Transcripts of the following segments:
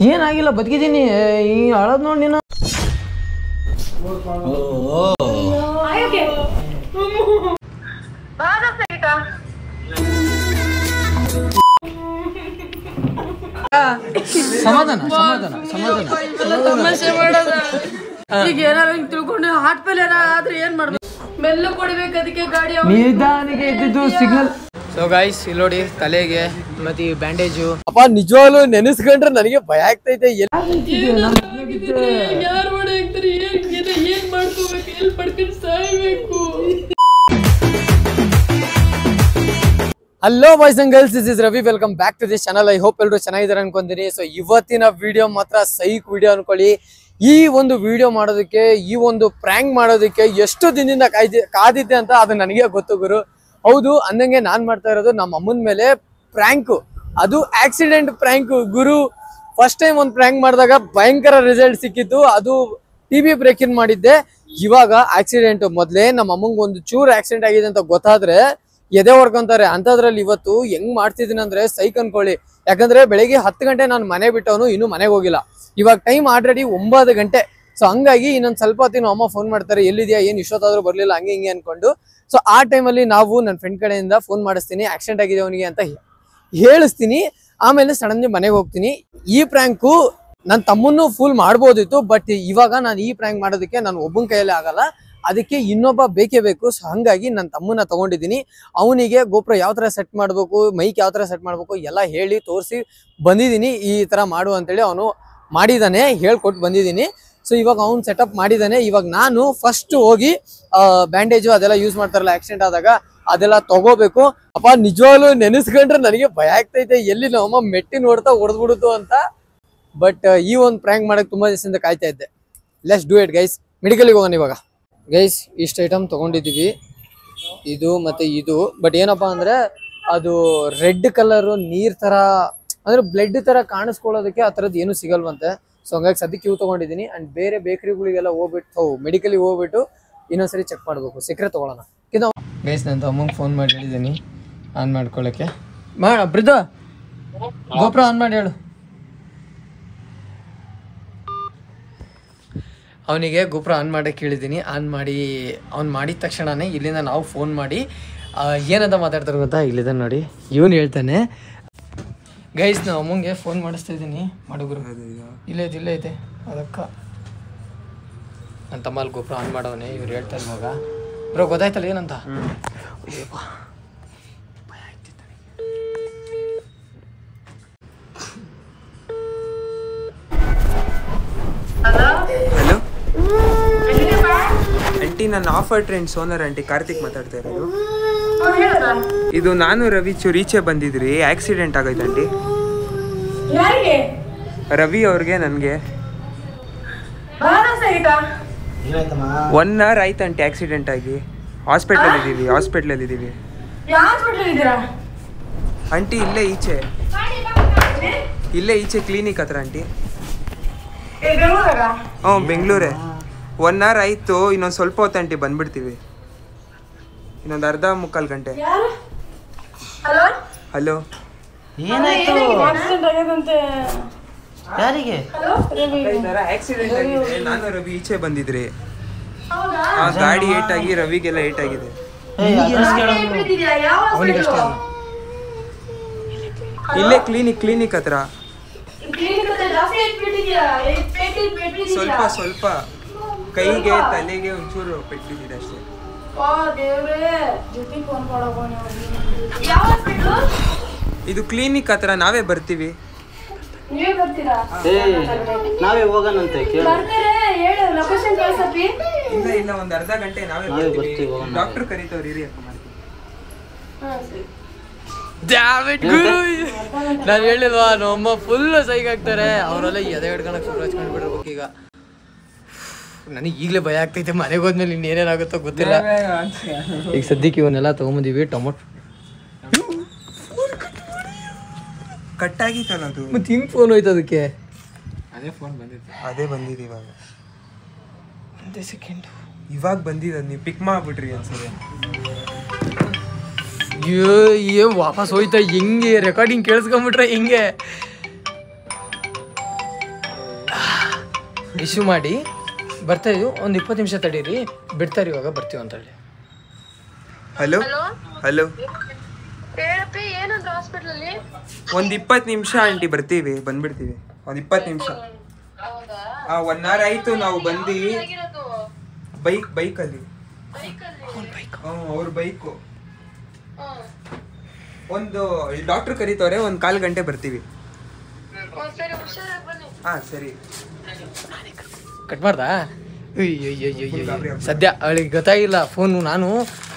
ಏನಾಗಿಲ್ಲ ಬದುಕಿದ್ದೀನಿ ಹಿಂಗೆ ಅಳದ್ ನೋಡಿ ನೀನು ಸಮಾಧಾನ ಸಮಾಧಾನ ಸಮಾಧಾನ ತಮಾಷೆ ಮಾಡೋದ ಈಗ ಏನಾರ ಹಿಂಗ್ ತಿಳ್ಕೊಂಡು ಹಾರ್ಟ್ ಫೇಲಿಯರ್ ಆದ್ರೆ ಏನ್ ಮಾಡ್ಬೇಕು ಮೆಲ್ಲ ಕೊಡ್ಬೇಕು ಅದಕ್ಕೆ ಗಾಡಿ ನಿಧಾನಿಗೆ ಇದ್ದಿದ್ದು ಸಿಗ್ನಲ್ ಸೊ ಗೈಸ್ ಇಲ್ಲಿ ನೋಡಿ ತಲೆಗೆ ಮತ್ತೆ ಈ ಬ್ಯಾಂಡೇಜು ಅಪ್ಪ ನಿಜವಾಗ್ಲೂ ನೆನೆಸ್ಕೊಂಡ್ರೆ ನನಗೆ ಭಯ ಆಗ್ತೈತೆ ಯಾರು ಮಾಡಿ ಹಾಕ್ತಾರೆ ಏನ್ ಮಾಡ್ಕೋಬೇಕು ಎಲ್ಲಿ ಪಡ್ಕೊಂಡು ಸಾಯ್ಬೇಕು hello boys and girls, this is Ravi. Welcome back to this channel. I hope ಎಲ್ಲರೂ ಚೆನ್ನಾಗಿದ್ದಾರೆ ಅನ್ಕೊಂತೀನಿ. ಸೊ ಇವತ್ತಿನ ವಿಡಿಯೋ ಮಾತ್ರ ಸೈಕ್ ವಿಡಿಯೋ ಅನ್ಕೊಳ್ಳಿ. ಈ ಒಂದು ವಿಡಿಯೋ ಮಾಡೋದಕ್ಕೆ, ಈ ಒಂದು ಪ್ರ್ಯಾಂಕ್ ಮಾಡೋದಕ್ಕೆ ಎಷ್ಟು ದಿನದಿಂದ ಕಾದಿದ್ದೆ ಅಂತ ಅದು ನನಗೆ ಗೊತ್ತು ಗುರು. ಹೌದು ಅಂದಂಗೆ ನಾನ್ ಮಾಡ್ತಾ ಇರೋದು ನಮ್ಮ ಅಮ್ಮನ ಮೇಲೆ ಪ್ರ್ಯಾಂಕ್. ಅದು ಆಕ್ಸಿಡೆಂಟ್ ಪ್ರ್ಯಾಂಕ್ ಗುರು. ಫಸ್ಟ್ ಟೈಮ್ ಒಂದು ಪ್ರ್ಯಾಂಕ್ ಮಾಡಿದಾಗ ಭಯಂಕರ ರಿಸಲ್ಟ್ ಸಿಕ್ಕಿತ್ತು. ಅದು ಟಿವಿ ಬ್ರೇಕ್ ಇನ್ ಮಾಡಿದ್ದೆ. ಇವಾಗ ಆಕ್ಸಿಡೆಂಟ್. ಮೊದ್ಲೇ ನಮ್ಮ ಅಮ್ಮಂಗೆ ಒಂದು ಚೂರು ಆಕ್ಸಿಡೆಂಟ್ ಆಗಿದೆ ಅಂತ ಗೊತ್ತಾದ್ರೆ ಎದೆ ಹೊಡ್ಕೊಂತಾರೆ. ಅಂತದ್ರಲ್ಲಿ ಇವತ್ತು ಹೆಂಗ್ ಮಾಡ್ತಿದ್ದೀನಿ ಅಂದ್ರೆ ಸೈಕ್ ಅನ್ಕೊಳ್ಳಿ. ಯಾಕಂದ್ರೆ ಬೆಳಿಗ್ಗೆ 10 ಗಂಟೆ ನಾನು ಮನೆ ಬಿಟ್ಟವನು, ಇನ್ನೂ ಮನೆಗೆ ಹೋಗಿಲ್ಲ. ಇವಾಗ ಟೈಮ್ ಆಲ್ರೆಡಿ 9 ಗಂಟೆ. ಸೊ ಹಂಗಾಗಿ ಇನ್ನೊಂದು ಸ್ವಲ್ಪ ಹೊತ್ತಿನ ಅಮ್ಮ ಫೋನ್ ಮಾಡ್ತಾರೆ, ಎಲ್ಲಿದ್ಯಾ, ಏನ್ ಇಷ್ಟೊತ್ತಾದ್ರೂ ಬರ್ಲಿಲ್ಲ, ಹಂಗೆ ಹಿಂಗೆ ಅನ್ಕೊಂಡು. ಸೊ ಆ ಟೈಮಲ್ಲಿ ನಾವು ನನ್ನ ಫ್ರೆಂಡ್ ಕಡೆಯಿಂದ ಫೋನ್ ಮಾಡಿಸ್ತೀನಿ, ಆಕ್ಸಿಡೆಂಟ್ ಆಗಿದೆ ಅವನಿಗೆ ಅಂತ ಹೇಳಿಸ್ತೀನಿ. ಆಮೇಲೆ ಸಡನ್ಲಿ ಮನೆಗೆ ಹೋಗ್ತೀನಿ. ಈ ಪ್ರ್ಯಾಂಕು ನನ್ನ ತಮ್ಮನ್ನು ಫುಲ್ ಮಾಡ್ಬೋದಿತ್ತು, ಬಟ್ ಇವಾಗ ನಾನು ಈ ಪ್ರ್ಯಾಂಕ್ ಮಾಡೋದಕ್ಕೆ ನಾನು ಒಬ್ಬನ ಕೈಯಲ್ಲಿ ಆಗಲ್ಲ. ಅದಕ್ಕೆ ಇನ್ನೊಬ್ಬ ಬೇಕೇ ಬೇಕು. ಸೊ ಹಂಗಾಗಿ ನನ್ನ ತಮ್ಮನ್ನ ತಗೊಂಡಿದ್ದೀನಿ. ಅವನಿಗೆ ಗೋಪುರ ಯಾವ ಥರ ಸೆಟ್ ಮಾಡಬೇಕು, ಮೈಕ್ ಯಾವ ಥರ ಸೆಟ್ ಮಾಡಬೇಕು ಎಲ್ಲ ಹೇಳಿ ತೋರಿಸಿ ಬಂದಿದ್ದೀನಿ. ಈ ಥರ ಮಾಡು ಅಂತೇಳಿ ಅವನು ಮಾಡಿದ್ದಾನೆ, ಹೇಳ್ಕೊಟ್ಟು ಬಂದಿದ್ದೀನಿ. ಸೊ ಇವಾಗ ಅವ್ನು ಸೆಟಪ್ ಮಾಡಿದ್ದಾನೆ. ಇವಾಗ ನಾನು ಫಸ್ಟ್ ಹೋಗಿ ಬ್ಯಾಂಡೇಜು ಅದೆಲ್ಲ ಯೂಸ್ ಮಾಡ್ತಾರಲ್ಲ ಆಕ್ಸಿಡೆಂಟ್ ಆದಾಗ, ಅದೆಲ್ಲ ತಗೋಬೇಕು. ಅಪ್ಪ ನಿಜವಾಗ್ಲೂ ನೆನೆಸ್ಕೊಂಡ್ರೆ ನನಗೆ ಭಯ ಆಗ್ತೈತೆ, ಎಲ್ಲಿ ನಮ್ಮಮ್ಮ ಮೆಟ್ಟಿ ನೋಡ್ತಾ ಹೊಡೆದ್ಬಿಡುತ್ತು ಅಂತ. ಬಟ್ ಈ ಒಂದು ಪ್ರ್ಯಾಂಕ್ ಮಾಡಕ್ಕೆ ತುಂಬ ದಿವಸದಿಂದ ಕಾಯ್ತಾ ಇದ್ದೆ. Let's do it guys. ಮೆಡಿಕಲ್ಗೆ ಹೋಗೋಣ ಇವಾಗ. ಗೈಸ್ ಇಷ್ಟು ಐಟಮ್ ತೊಗೊಂಡಿದ್ದೀವಿ, ಇದು ಮತ್ತು ಇದು. ಬಟ್ ಏನಪ್ಪ ಅಂದರೆ ಅದು ರೆಡ್ ಕಲರು ನೀರು ಥರ, ಅಂದರೆ ಬ್ಲಡ್ ಥರ ಕಾಣಿಸ್ಕೊಳ್ಳೋದಕ್ಕೆ ಆ ಥರದ್ದು ಏನೂ ಸಿಗಲ್ವಂತೆ. ಸೊ ಹಂಗಾಗಿ ಸದ್ಯಕ್ಕೆ ಇವು ತೊಗೊಂಡಿದ್ದೀನಿ. ಆ್ಯಂಡ್ ಬೇರೆ ಬೇಕ್ರಿಗಳಿಗೆಲ್ಲ ಹೋಗ್ಬಿಟ್ಟು ಮೆಡಿಕಲಿಗೆ ಹೋಗ್ಬಿಟ್ಟು ಇನ್ನೊಂದ್ಸರಿ ಚೆಕ್ ಮಾಡಬೇಕು, ಸಿಕ್ಕರೆ ತೊಗೊಳ್ಳೋಣ. ಗೈಸ್ ನನ್ನ ತಮ್ಮಂಗೆ ಫೋನ್ ಮಾಡಿ ಹೇಳಿದ್ದೀನಿ ಆನ್ ಮಾಡ್ಕೊಳ್ಳೋಕ್ಕೆ. ಬ್ರಿದ ಗೋಪುರ ಆನ್ ಮಾಡಿ ಹೇಳು. ಅವನಿಗೆ ಗೋಪುರ ಆನ್ ಮಾಡೋಕ್ಕೆ ಹೇಳಿದ್ದೀನಿ. ಆನ್ ಮಾಡಿ ಅವ್ನು ಮಾಡಿದ ತಕ್ಷಣವೇ ಇಲ್ಲಿಂದ ನಾವು ಫೋನ್ ಮಾಡಿ ಏನಂತ ಮಾತಾಡ್ತಾರೆ ಗೊತ್ತಾ, ಇಲ್ಲಿಂದ ನೋಡಿ ಇವನು ಹೇಳ್ತಾನೆ. ಗೈಸ್ ನಾವು ಅಮ್ಮಂಗೆ ಫೋನ್ ಮಾಡಿಸ್ತಾ ಇದ್ದೀನಿ, ಮಾಡುಗರು ಇಲ್ಲೇ ಐತೆ ಅದಕ್ಕೆ. ನನ್ನ ತಮ್ಮಲ್ಲಿ ಗೋಪುರ ಆನ್ ಮಾಡೋವನೇ. ಇವ್ರು ಹೇಳ್ತಾರೆ ಮಗ ಬ್ರೋ ಗೊತ್ತಾಯ್ತಲ್ಲ ಏನಂತ. ಭಯ ಆಗ್ತಿತ್ತು. ಹಲೋ ಆಂಟಿ, ನಾನು ಆಫರ್ ಟ್ರೆಂಡ್ ಸೋನರ್ ಆಂಟಿ, ಕಾರ್ತಿಕ್ ಮಾತಾಡ್ತಾ ಇರೋದು. ಇದು ನಾನು ರವಿ ಈಚೆ ಬಂದಿದ್ರಿ, ಆಕ್ಸಿಡೆಂಟ್ ಆಗೈತೆ ಆಂಟಿ. ರವಿ ಅವ್ರಿಗೆ ನನಗೆ 1 hour ಆಯ್ತು ಆಂಟಿ ಆಕ್ಸಿಡೆಂಟ್ ಆಗಿ. ಹಾಸ್ಪಿಟ್ಲಲ್ಲಿ ಇದ್ದೀವಿ ಆಂಟಿ. ಇಲ್ಲೇ ಈಚೆ ಕ್ಲಿನಿಕ್ ಹತ್ರ ಆಂಟಿ. ಹ್ಞೂ ಬೆಂಗಳೂರೇ. 1 hour ಆಯಿತು, ಇನ್ನೊಂದು ಸ್ವಲ್ಪ ಹೊತ್ತು ಆಂಟಿ ಬಂದ್ಬಿಡ್ತೀವಿ. ಇನ್ನೊಂದು 1/2-3 ಗಂಟೆ. ಹಲೋ ಏನಾಯ್ತು, ಯಾರಿಗೆ ಆಕ್ಸಿಡೆಂಟ್ ಆಗಿದೆ. ನಾನು ರವಿ ಈಚೆ ಬಂದಿದ್ರಿ, ಗಾಡಿ ಏಟಾಗಿ ರವಿಗೆಲ್ಲ ಏಟಾಗಿದೆ. ಇಲ್ಲೇ ಕ್ಲಿನಿಕ್ ಹತ್ರ ಸ್ವಲ್ಪ ಕೈಗೆ ತಲೆಗೆ ಒಂಚೂರು ಪೆಟ್ಟಿದೆ ಅಷ್ಟೇ. ಇದು ಕ್ಲಿನಿಕ್ ಹತ್ರ, ನಾವೇ ಬರ್ತೀವಿ. ನಾವೇ ಹೋಗೋಣಂತೆ. ಇಲ್ಲ ಒಂದು 1/2 ಗಂಟೆ ನಾವೇ ಬರ್ತೀವಿ. ಡಾಕ್ಟರ್ ಕರೀತವ್ರು, ಇರಿ ಅಕ್ಕ ಮಾಡ್ತೀವಿ. ನಾನು ಹೇಳಿಲ್ವಾ ನಮ್ಮಮ್ಮ ಫುಲ್ ಸೈಕ್ ಆಗ್ತಾರೆ. ಅವರೆಲ್ಲ ಎದೆ ಹಿಡ್ಕೊಳಕ್ ಶುರು ಹಚ್ಕೊಂಡು ಬಿಡ್ಬೇಕು. ಈಗ ನನಗೆ ಈಗಲೇ ಭಯ ಆಗ್ತೈತೆ, ಮನೆಗೆ ಹೋದ್ಮೇಲೆ ಇನ್ನೇನೇನಾಗುತ್ತೋ ಗೊತ್ತಿಲ್ಲ. ಈಗ ಸದ್ಯಕ್ಕೆ ಇವನ್ನೆಲ್ಲ ತೊಗೊಂಬಂದಿವಿ. ಟೊಮೊಟೊ ಕಟ್ಟಾಗಿತ್ತಲ್ಲ ಅದು. ಮತ್ತೆ ಹಿಂಗೆ ಫೋನ್ ಹೋಯ್ತು ಅದಕ್ಕೆ. ಅದೇ ಬಂದಿದೆ ಇವಾಗ. ಒಂದೇ ಸೆಕೆಂಡ್, ಇವಾಗ ಬಂದಿದ್ದು. ನೀವು ಪಿಕ್ ಮಾಡ್ಬಿಟ್ರಿ ಅನ್ಸದೆ. ವಾಪಸ್ ಹೋಯ್ತಾ ಹೆಂಗೆ ರೆಕಾರ್ಡಿಂಗ್ ಕೇಳಿಸ್ಕೊಂಬಿಟ್ರೆ ಹಿಂಗೆ. ರಿಸೀವ್ ಮಾಡಿ ಬರ್ತಾ ಇದ್ವು. ಒಂದು 20 ನಿಮಿಷ ತಡೀರಿ, ಬಿಡ್ತಾರೆ ಇವಾಗ ಬರ್ತೀವಿ ಅಂತ ಹೇಳಿ. ಹಲೋ ಹಲೋ, ಒಂದು 20 ನಿಮಿಷ ಆಂಟಿ, ಬರ್ತೀವಿ, ಬಂದ್ಬಿಡ್ತೀವಿ. ಒಂದು 20 ನಿಮಿಷ. 1 ಅವರ್ ಆಯ್ತು ನಾವು ಬಂದು. ಬೈಕಲ್ಲಿ ಅವ್ರ ಬೈಕು. ಒಂದು ಡಾಕ್ಟರ್ ಕರೀತವ್ರೆ, 1/4 ಗಂಟೆ ಬರ್ತೀವಿ. ಸರಿ. ಕಟ್ ಮಾಡ್ದಾ? ಸದ್ಯ ಅವಳಿಗೆ ಗೊತ್ತಾಗಿಲ್ಲ ಫೋನು. ನಾನು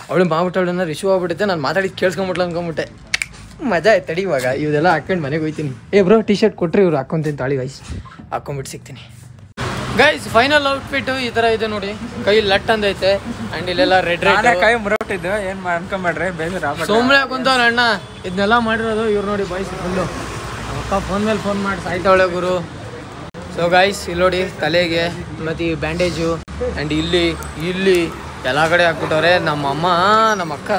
ಅವಳು ಮಾಡ್ಬಿಟ್ಟವಳನ್ನ ರಿಸೀವ್ ಆಗ್ಬಿಟ್ಟೈತೆ, ನಾನು ಮಾತಾಡಿ ಕೇಳಿಸ್ಕೊಂಬಿಟ್ಲ ಅನ್ಕೊಂಬಿಟ್ಟೆ. ಮಜಾ ಆಯ್ತು. ತಡಿ ಇವಾಗ ಇವೆಲ್ಲ ಹಾಕೊಂಡು ಮನೆಗೆ ಹೋಗ್ತೀನಿ. ಬ್ರೋ ಟಿ ಶರ್ಟ್ ಕೊಟ್ಟರೆ ಇವ್ರು ಹಾಕ್ಕೊಂತೀನಿ ತಾಳಿ ಗೈಸ್, ಹಾಕ್ಕೊಂಬಿಟ್ಟು ಸಿಗ್ತೀನಿ ಗೈಸ್. ಫೈನಲ್ ಔಟ್ಫಿಟ್ಟು ಈ ಥರ ಇದೆ ನೋಡಿ. ಕೈ ಲಟ್ ಅಂದೈತೆ ಆ್ಯಂಡ್ ಇಲ್ಲೆಲ್ಲ ರೆಡ್ ಕೈ ಮುರೋಟಿದ್ದು ಏನು ಅನ್ಕೊಂಬೇಡ್ರೆ, ಬೇಜಾರು ಸೋಮ್ರೆ ಕುಂತವ್ರ ಅಣ್ಣ. ಇದನ್ನೆಲ್ಲ ಮಾಡಿರೋದು ಇವ್ರು ನೋಡಿ ಬಾಯ್ಸ್. ಫುಲ್ಲು ಅಕ್ಕ ಫೋನ್ ಮೇಲೆ ಫೋನ್ ಮಾಡಿ ಸಾಯ್ತಾವಳೆ ಗುರು. ಸೊ ಗೈಸ್ ಇಲ್ಲಿ ನೋಡಿ, ತಲೆಗೆ ಮತ್ತು ಈ ಬ್ಯಾಂಡೇಜು ಆ್ಯಂಡ್ ಇಲ್ಲಿ ಎಲ್ಲ ಕಡೆ ಹಾಕ್ಬಿಟ್ಟವ್ರೆ. ನಮ್ಮ ಅಮ್ಮ ನಮ್ಮ ಅಕ್ಕ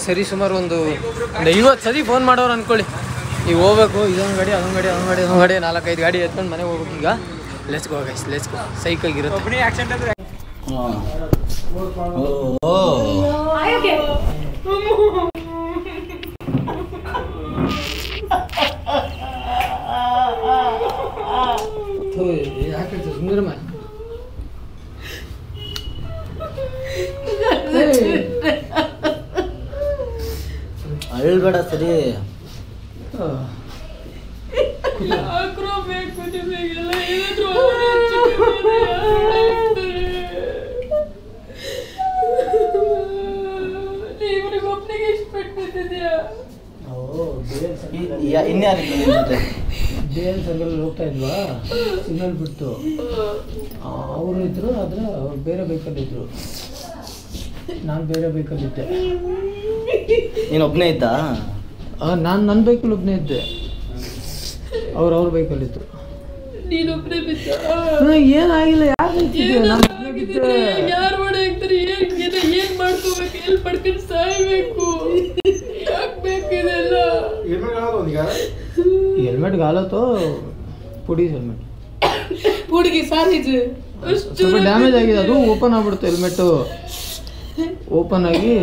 ಸರಿ ಸುಮಾರು ಒಂದು 50 ಸರಿ ಫೋನ್ ಮಾಡೋರು ಅಂದ್ಕೊಳ್ಳಿ. ಈಗ ಹೋಗ್ಬೇಕು, ಇದೊಂದು ಗಾಡಿ ಅದೊಂದು ಗಾಡಿ 4-5 ಗಾಡಿ ಎತ್ಕೊಂಡು ಮನೆಗೆ ಹೋಗ್ಬೇಕು. ಈಗ let's go guys, let's go. ಸೈಕಾಗಿರುತ್ತೆ. ಸುಂದರಮ್ಮ ಅಳ್ಬೇಡ ಸರಿ. ಬೇರೆ ಸರ್ಕಲ್ ಹೋಗ್ತಾ ಇದ್ವಾ, ಸಿಗ್ನಲ್ ಬಿಟ್ಟು ಅವರು ಇದ್ರು, ಆದರೆ ಅವ್ರು ಬೇರೆ ಬೈಕಲ್ಲಿದ್ದರು, ನಾನು ಬೇರೆ ಬೈಕಲ್ಲಿದ್ದೆ. ನೀನು ಒಬ್ಬನೇ ಇದ್ದ? ನಾನು ನನ್ನ ಬೈಕಲ್ಲಿ ಒಬ್ಬನೇ ಇದ್ದೆ, ಅವ್ರ ಬೈಕಲ್ಲಿದ್ದರು. ಏನಾಗಿಲ್ಲ, ಯಾರು ಮಾಡಿ ಹಾಕ್ತಾರೆ, ಏನ್ ಮಾಡ್ಕೋಬೇಕು, ಎಲ್ಲಿ ಪಡ್ಕೊಂಡು ಸಾಯ್ಬೇಕು, ಯಾಕಬೇಕಿದೆಲ್ಲ. ಹೆಲ್ಮೆಟ್ ಗಾಲತ್ತೋ ಪುಡಿ ಹೆಲ್ಮೆಟ್ ಹುಡುಗಿ ಸಾರಿ ಸ್ವಲ್ಪ ಡ್ಯಾಮೇಜ್ ಆಗಿದೆ. ಅದು ಓಪನ್ ಆಗ್ಬಿಡ್ತು ಹೆಲ್ಮೆಟ್ಟು. ಓಪನ್ ಆಗಿ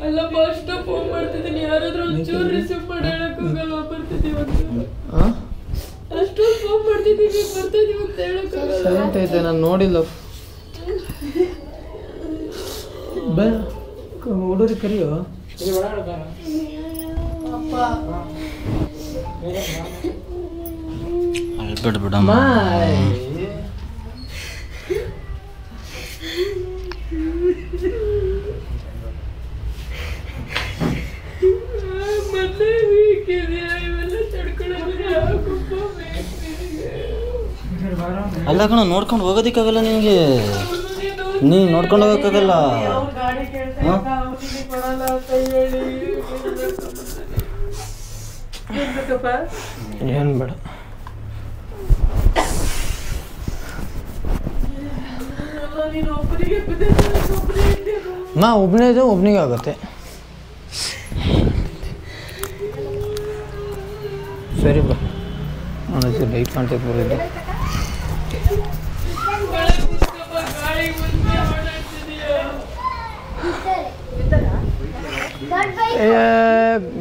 ಎಲ್ಲ ಫಸ್ಟ್ ಫೋನ್ ಮಾಡ್ತಿದ್ದೀನಿ, ಯಾರಾದ್ರೂ ಒಂಚೂರು ರಿಸೀವ್ ಮಾಡಿ ಹೇಳಕ್ ಹೋಗಲ್ಲ. ಬರ್ತಿದ್ದೀವಿ ಅಷ್ಟು ಫೋನ್ ಮಾಡ್ತಿದ್ದೀವಿ, ಬರ್ತಿದ್ದೀವಿ ಅಂತ ಹೇಳಕ್ ಸೈಲೆಂಟ್ ಐತೆ, ನಾನು ನೋಡಿಲ್ಲ. ಹುಡುಗರಿಗೆ ಕರಿಯೋ. ಬಿಡಮ್ಮ. ಅಲ್ಲ ಕಣ, ನೋಡ್ಕೊಂಡು ಹೋಗೋದಿಕ್ಕಾಗಲ್ಲ ನಿನಗೆ, ನೀನು ನೋಡ್ಕೊಂಡು ಹೋಗೋಕ್ಕಾಗಲ್ಲ. ಏನು ಬೇಡ, ನಾ ಒಬ್ಬನೇ ಇದೆ, ಒಬ್ಬನಿಗೆ ಆಗುತ್ತೆ. ಸರಿ ಬ್ರೋ, ನಾನು ಲೈಟ್ ಕಾಣ್ತೈತೆ ಬರೋದು.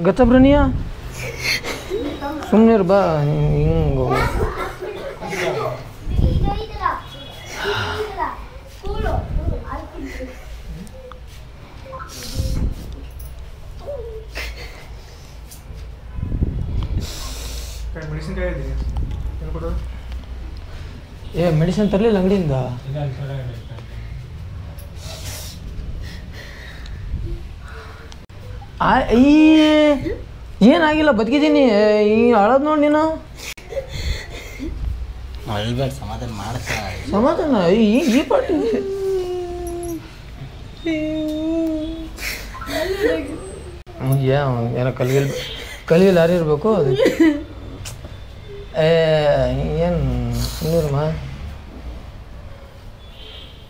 ಗತಬ್ರನಿಯ ಸುಮ್ಮನೆ ಬಾ, ಹಿಂಗೆ ಮೆಡಿಸಿನ್ ತರಲಿಲ್ಲ ಅಂಗಡಿಯಿಂದ. ಏನಾಗಿಲ್ಲ, ಬದುಕಿದ್ದೀನಿ. ಈ ಅಳದ್ ನೋಡಿ ನೀನು. ಸಮಾಧಾನ ಮಾಡ್ತಾ ಸಮಾಧಾನ ಈ ಪಾಟಿ. ಏನೋ ಕಲಿಯಲ್ಲಿ ಯಾರು ಇರಬೇಕು. ಅದು ಏನು ಸುಮ್ಮನಿರಮ್ಮ.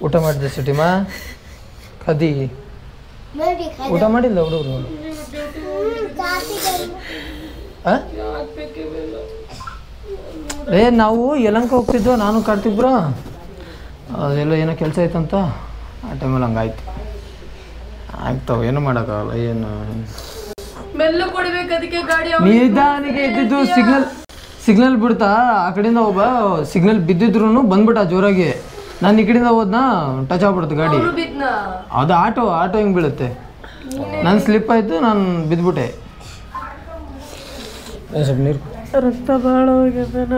ಊಟ ಮಾಡಿದೆ ಸಿಟಿಮಾ? ಕದಿ ಊಟ ಮಾಡಿಲ್ಲ ಹುಡುಗರು? ನಾವು ಯಲಂಕ ಹೋಗ್ತಿದ್ವು ನಾನು ಕಾರ್ತಿಕ್ ಅದೆಲ್ಲ ಏನೋ ಕೆಲಸ ಐತಂತ ಆ ಟೈಮಲ್ಲಿ ಹಂಗಾಯ್ತು. ಆಗ್ತಾವ, ಏನು ಮಾಡೋಕ್ಕಾಗಲ್ಲ. ಏನು ಮೆಲ್ಲ ಕೊಡ್ಬೇಕು ಅದಕ್ಕೆ ಗಾಡಿ ನಿಧಾನಿಗೆ ಇದ್ದಿದ್ದು ಸಿಗ್ನಲ್ ಬಿಡ್ತಾ ಆ ಕಡೆಯಿಂದ ಒಬ್ಬ ಸಿಗ್ನಲ್ ಬಿದ್ದಿದ್ರು ಬಂದ್ಬಿಟ್ಟ ಜೋರಾಗಿ. ನಾನು ಈ ಕಡೆಯಿಂದ ಹೋದ್ನ ಟಚ್ ಆಗ್ಬಿಡ್ತು ಗಾಡಿ. ಅದು ಆಟೋ ಹಿಂಗೆ ಬೀಳುತ್ತೆ. ನಾನು ಸ್ಲಿಪ್ ಆಯಿತು, ನಾನು ಬಿದ್ದುಬಿಟ್ಟೆ. ಸ್ವಲ್ಪ ನೀರು ರಕ್ತ ಭಾಳ ಹೋಗ್ಯದ.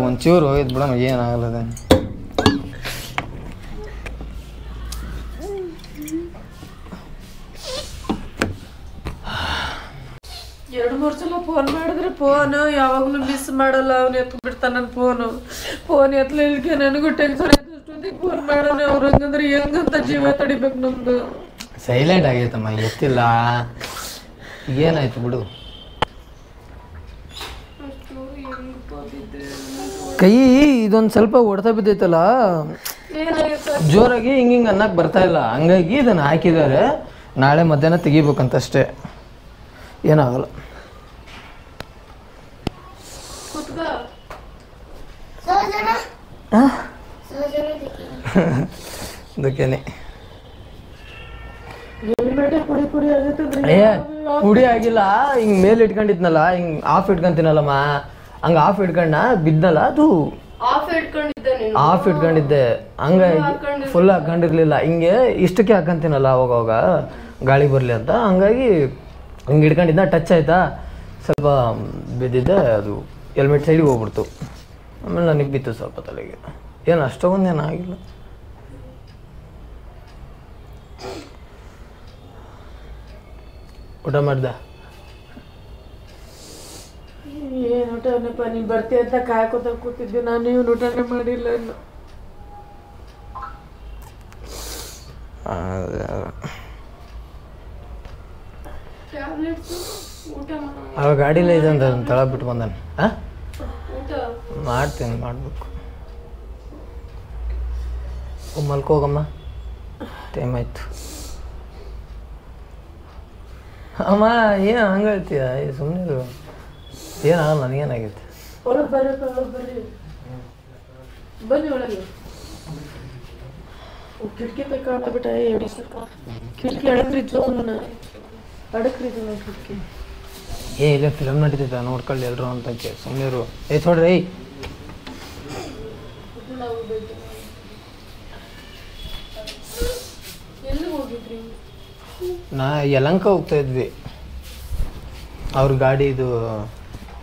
ಒಂಚೂರು ಹೋಗಿದ್ದು ಬಿಡಮ್ಮ, ಏನಾಗಲ್ಲದ. 2-3 ಸಲ ಫೋನ್ ಮಾಡಿದ್ರೆ ಫೋನ್ ಯಾವಾಗಲೂ ಮಿಸ್ ಮಾಡಲ್ಲ. ಅವ್ನು ಎತ್ತು ಬಿಡ್ತಾನ ನನ್ನ ಫೋನ್ ಎತ್ತಲಿಕ್ಕೆ ನನಗೂ ಟೆನ್ಷನ್ ಆಯ್ತು. ಅಷ್ಟೊಂದಿಗೆ ಫೋನ್ ಮಾಡೋಣ ಅವ್ರು ಹಂಗಂದ್ರೆ ಹೆಂಗಂತ ಜೀವ ತಡಿಬೇಕು ನಮ್ದು. ಸೈಲೆಂಟ್ ಆಗೈತಮ್ಮ, ಎತ್ತಿಲ್ಲ. ಏನಾಯ್ತು ಬಿಡು. ಕೈ ಇದೊಂದು ಸ್ವಲ್ಪ ಹೊಡೆತ ಬಿದ್ದೈತಲ್ಲ ಜೋರಾಗಿ, ಹಿಂಗೆ ಅನ್ನಕ್ಕೆ ಬರ್ತಾ ಇಲ್ಲ. ಹಂಗಾಗಿ ಇದನ್ನು ಹಾಕಿದ್ದಾರೆ. ನಾಳೆ ಮಧ್ಯಾಹ್ನ ತೆಗಿಬೇಕಂತಷ್ಟೇ, ಏನಾಗಲ್ಲ. ಅದಕ್ಕೇನೆ ಪುಡಿ ಆಗಿಲ್ಲ. ಹಿಂಗೆ ಮೇಲೆ ಇಟ್ಕೊಂಡಿದ್ನಲ್ಲ, ಹಿಂಗೆ ಆಫ್ ಇಟ್ಕೊಂತೀನಲ್ಲಮ್ಮ, ಹಂಗೆ ಆಫ್ ಇಟ್ಕೊಂಡ ಬಿದ್ನಲ್ಲ, ಅದು ಆಫ್ ಇಟ್ಕೊಂಡಿದ್ದೆ. ಹಂಗಾಗಿ ಫುಲ್ ಹಾಕೊಂಡಿರ್ಲಿಲ್ಲ. ಹಿಂಗೆ ಇಷ್ಟಕ್ಕೆ ಹಾಕಂತೀನಲ್ಲ ಅವಾಗ ಗಾಳಿ ಬರಲಿ ಅಂತ. ಹಂಗಾಗಿ ಹಿಂಗೆ ಇಟ್ಕೊಂಡಿದ್ದ, ಟಚ್ ಆಯ್ತಾ, ಸ್ವಲ್ಪ ಬಿದ್ದಿದ್ದೆ. ಅದು ಹೆಲ್ಮೆಟ್ ಸೈಡಿಗೆ ಹೋಗ್ಬಿಡ್ತು. ಆಮೇಲೆ ನನಗೆ ಬಿತ್ತು ಸ್ವಲ್ಪ ತಲೆಗೆ. ಏನು ಅಷ್ಟೊಂದೇನು ಆಗಿಲ್ಲ. ಊಟ ಮಾಡ್ದ? ಏನು ಊಟನಪ್ಪ, ನೀನು ಬರ್ತೀಯ ಅಂತ ಕಾಯ್ಕೋತ ಕೂತಿದ್ದೆ ನಾನು. ಏನು ಊಟನೇ ಮಾಡಿಲ್ಲ ಇನ್ನು. ಅವಾಗ ಗಾಡಿಲೇ ಇದೆ ಅಂತ ತಳ ಬಿಟ್ಟು ಬಂದಾನೆ. ಮಾಡ್ತೀನಿ, ಮಾಡಬೇಕು. ಮಲ್ಕೋಗಮ್ಮ, ಟೈಮ್ ಆಯ್ತು. ಅಮ್ಮ ಏನು ಹಂಗೆ ಹೇಳ್ತೀಯ? ಸುಮ್ಮನೆ ಏನಾಗಲ್ಲ, ನನಗೇನಾಗೈತೆ. ಬನ್ನಿ ಒಳಗೆ. ಕಿಟಕಿ ತಗೊಂಡ ಬಿಟ್ಟ ಕಿಟಕಿ ಅಡಕ್ರಿದ್ದು ಕಿಟಕಿ. ಇಲ್ಲ ಫಿಲಮ್ ನಡೀತೈತೆ, ನೋಡ್ಕೊಳ್ಳಿ ಎಲ್ಲರೂ ಅಂತ. ಸುಮ್ಮನೆ ನೋಡ್ರಿ. ನಾ ಯಲಂಕ ಹೋಗ್ತಾ ಇದ್ವಿ. ಅವ್ರ ಗಾಡಿದು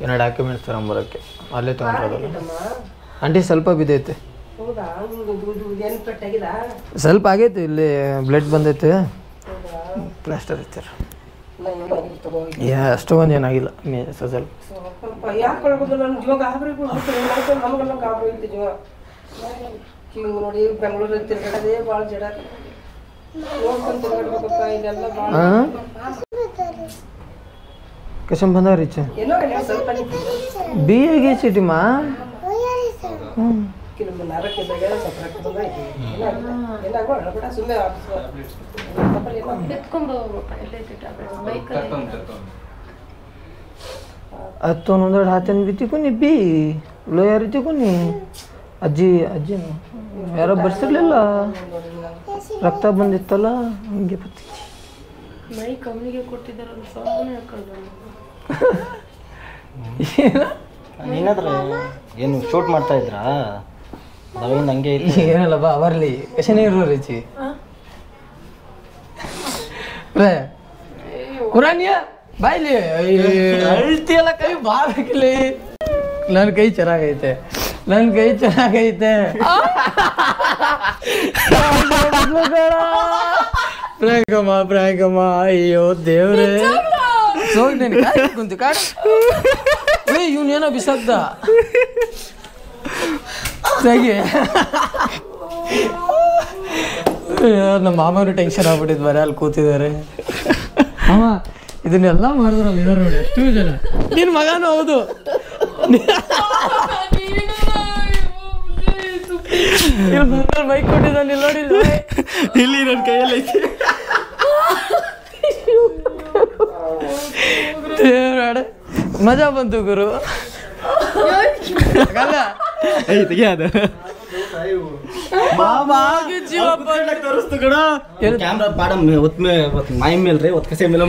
ಏನೋ ಡಾಕ್ಯುಮೆಂಟ್ಸ್ ತಗೊಂಬರೋಕ್ಕೆ ಅಲ್ಲೇ ತೊಗೊಂಡ್ರದಲ್ಲ. ಆಂಟಿ ಸ್ವಲ್ಪ ಬಿದ್ದೈತೆ, ಸ್ವಲ್ಪ ಆಗೈತೆ. ಇಲ್ಲಿ ಬ್ಲಡ್ ಬಂದೈತೆ, ಪ್ಲಾಸ್ಟರ್ ಐತೆ. ಅಷ್ಟೊಂದು ಏನಾಗಿಲ್ಲ, ಸ್ವಲ್ಪ. ನೋಡಿ ಬೆಂಗಳೂರಲ್ಲಿ ತಿರ್ಗಡೆ ಭಾಳ ಜಡ ಕಶಂ ಬಂದ ರೀಚೆ ಬಿಗೆ ಸಿಟಿಮ ಹತ್ತೊಂದೊಂದೆರಡು ಹಾತೇನು ಬಿತ್ತಿಕೊನಿ ಬಿ ಲೋ ಯಾರಿತಿಕೊನಿ ಅಜ್ಜಿ ಯಾರೋ ಬರ್ಸಿರ್ಲಿಲ್ಲ, ರಕ್ತ ಬಂದಿತ್ತಲ್ಲ ಹಂಗೆ ಬತ್ತಿದ್ದಿ. ಮೈ ಕಮ್ಮಿಗೆ ಕೊಟ್ಟಿದ್ದಾರೆ ಸಾಮಾನು ಏನಾದ್ರೆ ಏನು ಶೂಟ್ ಮಾಡ್ತಾ ಇದ್ರಾ? ನಾವೇನು ಹಂಗೆ ಏನಲ್ಲ ಬಾ ಬರಲಿ ಕಶನೇ ಇರೋ ರೀಚಿ ಕುರಾನಿಯ ಬಾಯ್ಲಿ ಅಳ್ತಿಯಲ್ಲ ಕೈ ಬಾರಕಿಲ್ಲಿ. ನನ್ನ ಕೈ ಚೆನ್ನಾಗೈತೆ, ನನ್ನ ಕೈ ಚೆನ್ನಾಗೈತೆ. ಪ್ರಾಂಕಮ್ಮ ಅಯ್ಯೋ ದೇವ್ರೆ ಸೋಗ್ನೇನು ಕುಂತು ಕಾಡ ಇವನೇನೋ ಬಿಸಾಕ್ದ ಸರಿ. ನಮ್ಮ ಮಾಮರು ಟೆನ್ಷನ್ ಆಗ್ಬಿಟ್ಟಿದ್ ಬರೀ ಅಲ್ಲಿ ಕೂತಿದ್ದಾರೆ. ಅಮ್ಮ ಇದನ್ನೆಲ್ಲ ಮಾಡಿದ್ರಲ್ಲ ಇದಾರೆ ನೋಡಿ ಎಷ್ಟು ಜನ. ನಿನ್ನ ಮಗನೂ ಹೌದು, ಬೈಕ್ ಕೊಟ್ಟಿದ್ದಾನೆ ನೋಡಿ ಇಲ್ಲಿ ನನ್ನ ಕೈಯಲ್ಲಿ ಐತಿ. ಮಜಾ ಬಂತು ಗುರು. ಕ್ಯಾಮ್ರಾ ಪಾಡ ಮೈ ಮೇಲ್ರಿ ಒತ್ ಕಸೆ ಮೇಲೆ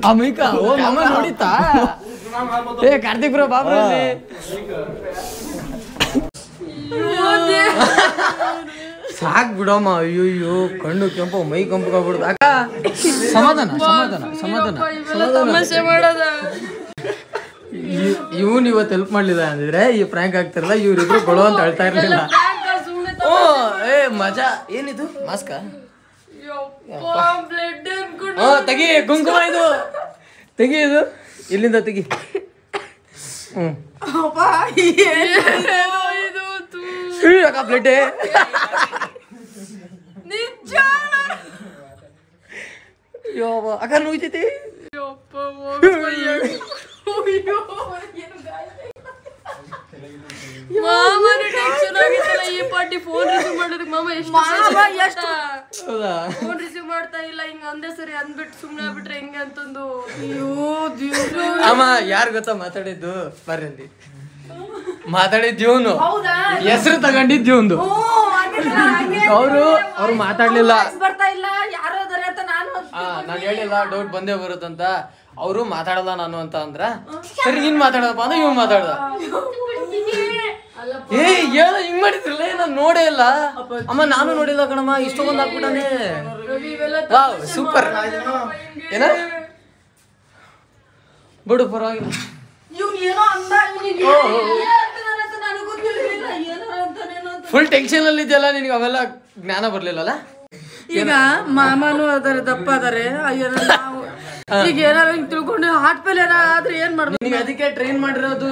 ಅಮಿಕ ಓ ನಮ್ಮ ನೋಡಿತಾ ಏ ಕಾರ್ತಿಕ್ ಬ್ರೋ ಬಾಬ್ರು ಸಾಕ್ ಬಿಡಮ್ಮ ಅಯ್ಯೋ ಕಣ್ಣು ಕೆಂಪು ಮೈ ಕೆಂಪು ಆಗ್ಬಿಡ್ದು ಅಕ್ಕ ಸಮಾಧಾನ ಸಮಾಧಾನ ಸಮಾಧಾನ ತಮಾಷೆ ಮಾಡೋದ ಇವನ್ ಇವತ್ತು ಹೆಲ್ಪ್ ಮಾಡ್ಲಿಲ್ಲ ಅಂದಿದ್ರೆ ಈ ಪ್ರ್ಯಾಂಕ್ ಆಗ್ತಿರಲ್ಲ ಇವ್ರಿಬ್ರು ಗೊಳೋ ಅಂತ ಹೇಳ್ತಾ ಇರ್ಲಿಲ್ಲ ಓ ಏ ಮಜಾ ಏನಿದು ಮಾಸ್ಕ ತೆಗಿ ಕುಂಕುಮ ಇದು ತೆಗಿ ಇದು ಇಲ್ಲಿಂದ ತೆಗಿ ಅಕ್ಕ ಪ್ಲೇಟೆ ಅಕ್ಕ ನೋಯ್ತೈತಿ ಮಾಮನು ಟೆನ್ಷನ್ ಆಗಿತ್ತಲ್ಲ ಈ ಪಾರ್ಟಿ ಫೋನ್ ರಿಸೀವ್ ಮಾಡೋದಕ್ಕೆ ಮಾಮ ಎಷ್ಟು ಫೋನ್ ರಿಸೀವ್ ಮಾಡ್ತಾ ಇಲ್ಲ ಹಿಂಗ ಅಂದೆ ಸರಿ ಅಂದ್ಬಿಟ್ಟು ಸುಮ್ನೆ ಆಗ್ಬಿಟ್ರೆ ಹೆಂಗೆ ಅಂತಂದು ಅಯ್ಯೋ ದೇವ್ರು ಅಮ್ಮ ಯಾರು ಗೊತ್ತಾ ಮಾತಾಡಿದ್ದು ಬರ್ರಿ ಮಾತಾಡಿದ್ಯವನು ಹೆಸರು ತಗೊಂಡಿದ್ಯವನು ಅವ್ರು ಮಾತಾಡ್ಲಿಲ್ಲ ಬರ್ತಾ ಇಲ್ಲ ಯಾರೋ ಅದಾರೆ ಅಂತ ನಾನು ಹೇಳಿಲ್ಲ ಡೌಟ್ ಬಂದೇ ಬರುತ್ತಂತ ಅವರು ಮಾತಾಡಲ್ಲ ನಾನು ಅಂತ ಅಂದ್ರ ಸರಿ ನೀನ್ ಮಾತಾಡದಪ್ಪ ಅಂದ್ರೆ ಇವ್ ಮಾತಾಡ್ದ ಏ ಹೇಳ ಹಿಂಗ್ ಮಾಡಿದ್ರಲ್ಲ ನಾನು ನೋಡೇ ಇಲ್ಲ ಅಮ್ಮ ನಾನು ನೋಡಿಲ್ಲ ಕಣಮ್ಮ ಇಷ್ಟೊಂದು ಹಾಕ್ಬಿಟ್ಟಾನೆ ವಾವ್ ಸೂಪರ್ ಏನ ಬಿಡು ಪರವಾಗಿಲ್ಲ ಫುಲ್ ಟೆನ್ಷನ್ ಅಲ್ಲಿ ಇದೆಯಲ್ಲ ನಿನಗೆ ಅವೆಲ್ಲ ಜ್ಞಾನ ಬರ್ಲಿಲ್ಲಲ್ಲ ಈಗ ಮಾಮನು ಅದಾರೆ ದಪ್ಪ ಅದಾರೆ ಈಗ ಏನಾರ ಹಿಂಗ್ ತಿಳ್ಕೊಂಡು ಹಾರ್ಟ್ ಫೇಲಿಯರ್ ಆದ್ರೆ ಏನ್ ಮಾಡ್ಬೇಕು ನಿನಗೆ ಅದಕ್ಕೆ ಟ್ರೈನ್ ಮಾಡಿರೋದು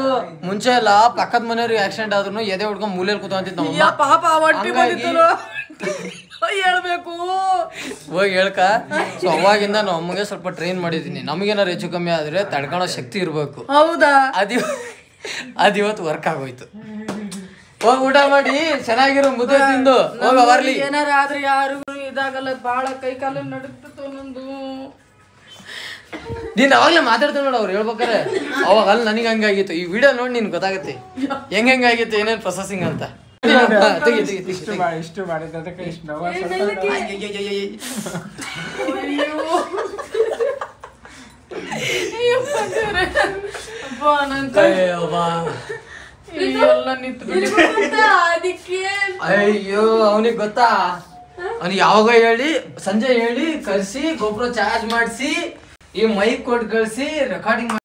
ಮುಂಚೆ ಎಲ್ಲ ಪಕ್ಕದ ಮನೆಯವ್ರಿಗೆ ಆಕ್ಸಿಡೆಂಟ್ ಆದ್ರೂ ಎದೆ ಹೊಡ್ಕೊಂಡ್ ಮೂಲೆಯಲ್ಲಿ ಕೂತಂತಿದ್ ನಮ್ಮ ಪಾಪ ಹೊಟ್ಟಿ ಬಂದಿತ್ತು ಹೇಳ್ಬೇಕು ಹೋಗಿ ಹೇಳ್ಕ ಸೊ ಅವಾಗಿಂದ ನಾವು ಅಮ್ಮಗೆ ಸ್ವಲ್ಪ ಟ್ರೈನ್ ಮಾಡಿದೀನಿ ನಮಗೇನಾರು ಹೆಚ್ಚು ಕಮ್ಮಿ ಆದ್ರೆ ತಡ್ಕೊಳೋ ಶಕ್ತಿ ಇರ್ಬೇಕು ಹೌದಾ ಅದಿವತ್ತು ವರ್ಕ್ ಆಗೋಯ್ತು ಹೋಗಿ ಊಟ ಮಾಡಿ ಚೆನ್ನಾಗಿರೋ ಮುದ್ದೆ ತಿಂದು ಹೋಗ ಬರ್ಲಿ ಏನಾರ ಆದ್ರೆ ಯಾರು ಇದಾಗಲ್ಲ ಬಾಳ ಕೈ ಕಾಲ ನಡುಕ್ತತ್ತು ಒಂದೊಂದು ನೀನ್ ಅವಾಗ್ಲೇ ಮಾತಾಡ್ತೇವೆ ನೋಡ ಅವ್ರು ಹೇಳ್ಬೇಕಾರೆ ಅವಾಗ ಅಲ್ಲಿ ನನಗೆ ಹಂಗಾಗಿತ್ತು ಈ ವಿಡಿಯೋ ನೋಡಿ ನಿನ್ ಗೊತ್ತಾಗತ್ತೆ ಹೆಂಗಾಗಿತ್ತು ಏನೇನ್ ಪ್ರೊಸೆಸಿಂಗ್ ಅಂತ ಇಷ್ಟು ಮಾಡಿದ್ದಕ್ಕೆ ಇಷ್ಟು ನೋವು ಅಯ್ಯೋ ಅವನಿಗೆ ಗೊತ್ತಾ ಅವ್ನಿಗೆ ಯಾವಾಗ ಹೇಳಿ ಸಂಜೆ ಹೇಳಿ ಕಳ್ಸಿ ಗೊಬ್ಬರ ಚಾರ್ಜ್ ಮಾಡಿಸಿ ಈ ಮೈಕ್ ಕೊಟ್ಟು ಕಳ್ಸಿ ರೆಕಾರ್ಡಿಂಗ್